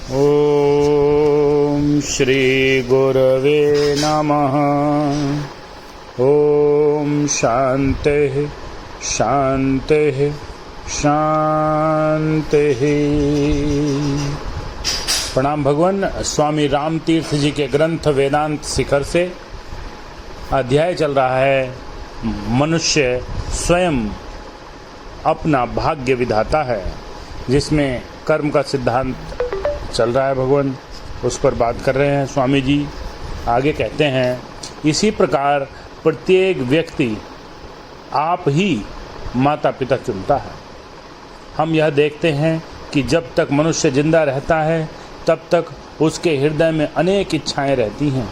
ओम श्री गुरवे नमः। ओम शांति शांति शांति। प्रणाम भगवान। स्वामी राम तीर्थ जी के ग्रंथ वेदांत शिखर से अध्याय चल रहा है मनुष्य स्वयं अपना भाग्य विधाता है, जिसमें कर्म का सिद्धांत चल रहा है। भगवान उस पर बात कर रहे हैं। स्वामी जी आगे कहते हैं, इसी प्रकार प्रत्येक व्यक्ति आप ही माता पिता चुनता है। हम यह देखते हैं कि जब तक मनुष्य जिंदा रहता है तब तक उसके हृदय में अनेक इच्छाएं रहती हैं।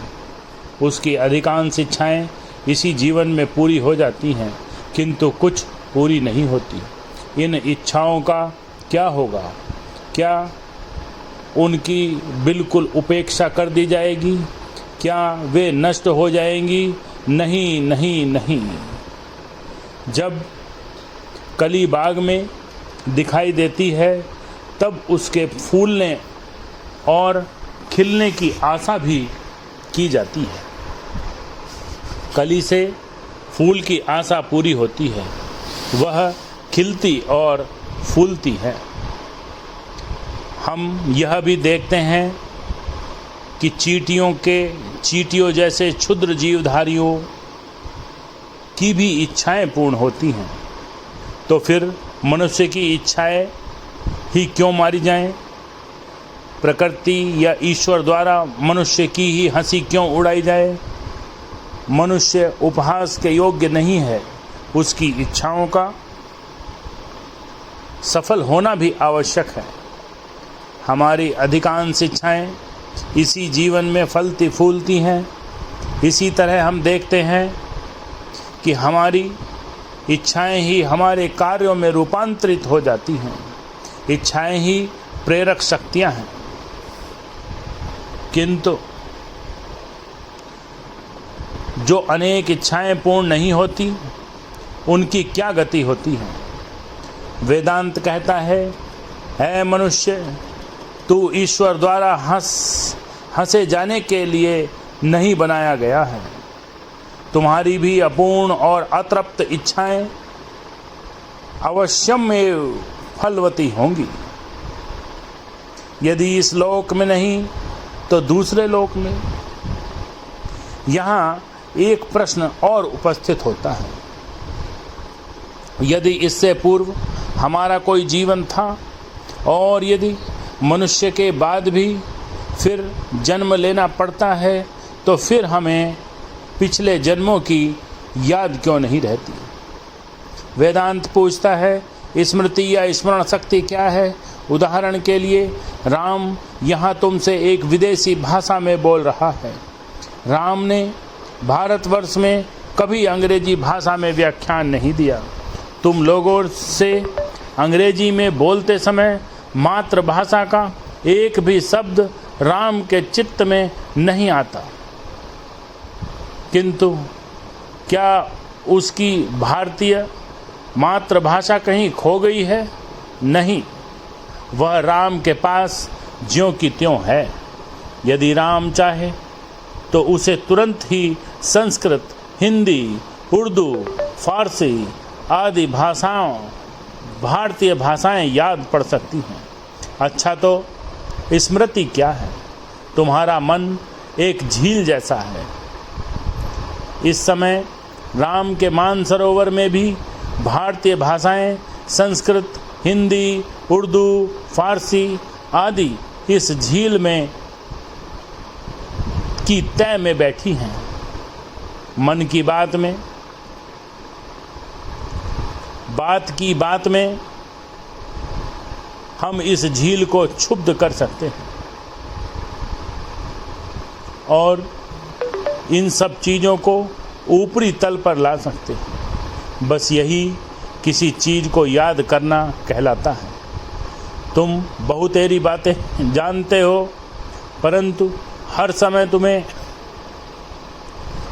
उसकी अधिकांश इच्छाएं इसी जीवन में पूरी हो जाती हैं, किंतु कुछ पूरी नहीं होती। इन इच्छाओं का क्या होगा? क्या उनकी बिल्कुल उपेक्षा कर दी जाएगी? क्या वे नष्ट हो जाएंगी? नहीं नहीं नहीं। जब कली बाग में दिखाई देती है तब उसके फूलने और खिलने की आशा भी की जाती है। कली से फूल की आशा पूरी होती है, वह खिलती और फूलती है। हम यह भी देखते हैं कि चींटियों जैसे क्षुद्र जीवधारियों की भी इच्छाएं पूर्ण होती हैं। तो फिर मनुष्य की इच्छाएं ही क्यों मारी जाएं? प्रकृति या ईश्वर द्वारा मनुष्य की ही हंसी क्यों उड़ाई जाए? मनुष्य उपहास के योग्य नहीं है। उसकी इच्छाओं का सफल होना भी आवश्यक है। हमारी अधिकांश इच्छाएं इसी जीवन में फलती फूलती हैं। इसी तरह हम देखते हैं कि हमारी इच्छाएं ही हमारे कार्यों में रूपांतरित हो जाती हैं। इच्छाएं ही प्रेरक शक्तियां हैं, किंतु जो अनेक इच्छाएं पूर्ण नहीं होती उनकी क्या गति होती है? वेदांत कहता है, ऐ मनुष्य, तू ईश्वर द्वारा हंसे जाने के लिए नहीं बनाया गया है। तुम्हारी भी अपूर्ण और अतृप्त इच्छाएं अवश्यमेव फलवती होंगी। यदि इस लोक में नहीं तो दूसरे लोक में। यहाँ एक प्रश्न और उपस्थित होता है, यदि इससे पूर्व हमारा कोई जीवन था और यदि मनुष्य के बाद भी फिर जन्म लेना पड़ता है, तो फिर हमें पिछले जन्मों की याद क्यों नहीं रहती? वेदांत पूछता है, स्मृति या स्मरण शक्ति क्या है? उदाहरण के लिए राम यहाँ तुमसे एक विदेशी भाषा में बोल रहा है। राम ने भारतवर्ष में कभी अंग्रेजी भाषा में व्याख्यान नहीं दिया। तुम लोगों से अंग्रेजी में बोलते समय मातृभाषा का एक भी शब्द राम के चित्त में नहीं आता, किंतु क्या उसकी भारतीय मातृभाषा कहीं खो गई है? नहीं, वह राम के पास ज्यों की त्यों है। यदि राम चाहे तो उसे तुरंत ही संस्कृत, हिंदी, उर्दू, फारसी आदि भाषाओं, भारतीय भाषाएं याद पड़ सकती हैं। अच्छा, तो स्मृति क्या है? तुम्हारा मन एक झील जैसा है। इस समय राम के मानसरोवर में भी भारतीय भाषाएं, संस्कृत, हिंदी, उर्दू, फारसी आदि इस झील में की तय में बैठी हैं। मन की बात में हम इस झील को क्षुब्ध कर सकते हैं और इन सब चीज़ों को ऊपरी तल पर ला सकते हैं। बस यही किसी चीज़ को याद करना कहलाता है। तुम बहुतेरी बातें जानते हो, परंतु हर समय तुम्हें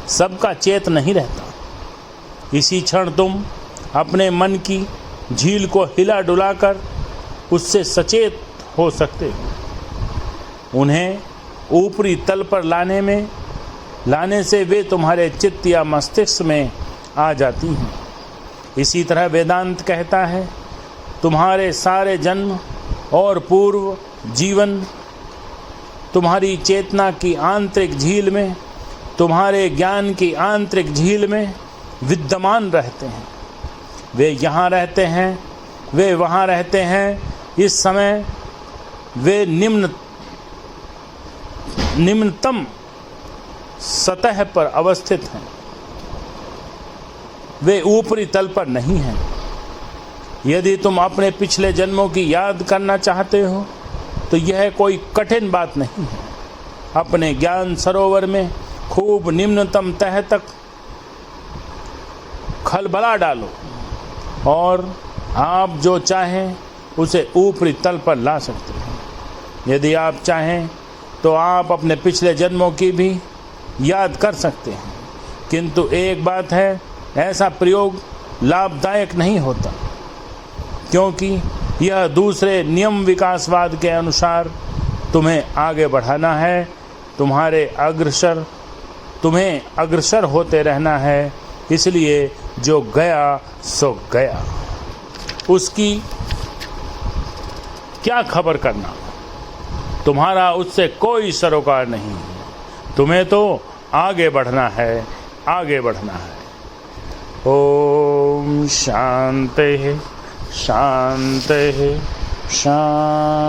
सबका चेत नहीं रहता। इसी क्षण तुम अपने मन की झील को हिला डुलाकर उससे सचेत हो सकते हो। उन्हें ऊपरी तल पर लाने से वे तुम्हारे चित्त या मस्तिष्क में आ जाती हैं। इसी तरह वेदांत कहता है, तुम्हारे सारे जन्म और पूर्व जीवन तुम्हारी चेतना की आंतरिक झील में, तुम्हारे ज्ञान की आंतरिक झील में विद्यमान रहते हैं। वे यहाँ रहते हैं, वे वहाँ रहते हैं। इस समय वे निम्नतम सतह पर अवस्थित हैं, वे ऊपरी तल पर नहीं हैं। यदि तुम अपने पिछले जन्मों की याद करना चाहते हो तो यह कोई कठिन बात नहीं है। अपने ज्ञान सरोवर में खूब निम्नतम तह तक खलबला डालो और आप जो चाहें उसे ऊपरी तल पर ला सकते हैं। यदि आप चाहें तो आप अपने पिछले जन्मों की भी याद कर सकते हैं, किंतु एक बात है, ऐसा प्रयोग लाभदायक नहीं होता, क्योंकि यह दूसरे नियम विकासवाद के अनुसार तुम्हें आगे बढ़ाना है, तुम्हें अग्रसर होते रहना है। इसलिए जो गया सो गया, उसकी क्या खबर करना, तुम्हारा उससे कोई सरोकार नहीं है। तुम्हें तो आगे बढ़ना है, आगे बढ़ना है। ओम शांति शांति शांति।